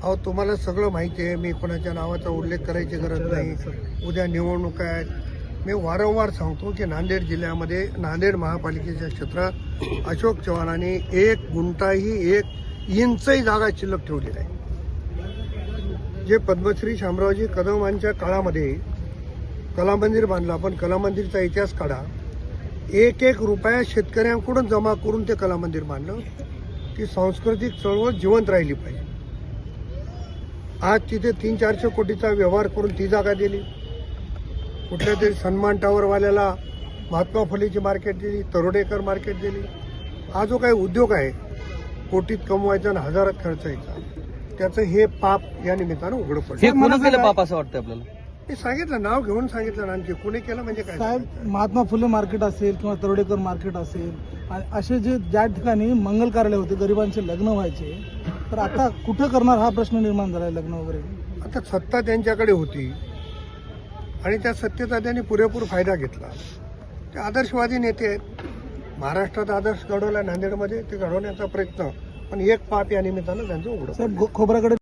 अहो तुम्हाला सगळं माहिती आहे, मी कोणाच्या नावाचा उल्लेख करायची गरज नाही. उद्या निवडणूक आहेत. मी वारंवार सांगतो की नांदेड जिल्ह्यामध्ये नांदेड महापालिकेच्या क्षेत्रात अशोक चव्हाणांनी 1 गुंठाही 1 इंचही जागा शिल्लक ठेवली नाही. जे पद्मश्री शामरावजी कदमांच्या काळामध्ये कला मंदिर बांधलं, आपण कला मंदिरचा इतिहास काढा. 1 रुपया शेतकऱ्यांकडून जमा करून ते कला मंदिर बांधलं. ती सांस्कृतिक चळवळ जिवंत राहिली पाहिजे. आज तिथे 300-400 कोटीचा व्यवहार करून ती जागा दिली. कुठल्या तरी सन्मान टावरवाल्याला महात्मा फुलेची मार्केट दिली, तरोडेकर मार्केट दिली. हा जो काही उद्योग आहे कोटीत कमवायचा आणि हजारात खर्चायचा, त्याचं हे पाप या निमित्तानं उघड पडलं. हे कोणी केलं पाप असं वाटतं आपल्याला? हे सांगितलं, नाव घेऊन सांगितलं ना. आणखी कोणी केलं म्हणजे काय? साहेब, महात्मा फुले मार्केट असेल किंवा तरोडेकर मार्केट असेल, आणि असे जे ज्या ठिकाणी मंगल कार्यालय होते, गरिबांचे लग्न व्हायचे, तर आता कुठं करणार हा प्रश्न निर्माण झालाय लग्न वगैरे. आता सत्ता त्यांच्याकडे होती आणि त्या सत्तेचा त्यांनी पुरेपूर फायदा घेतला. ते आदर्शवादी नेते आहेत. महाराष्ट्रात आदर्श घडवला नांदेडमध्ये, ते घडवण्याचा प्रयत्न, पण एक पाप या निमित्तानं त्यांचं उघडं. साहेब, खोबराकडे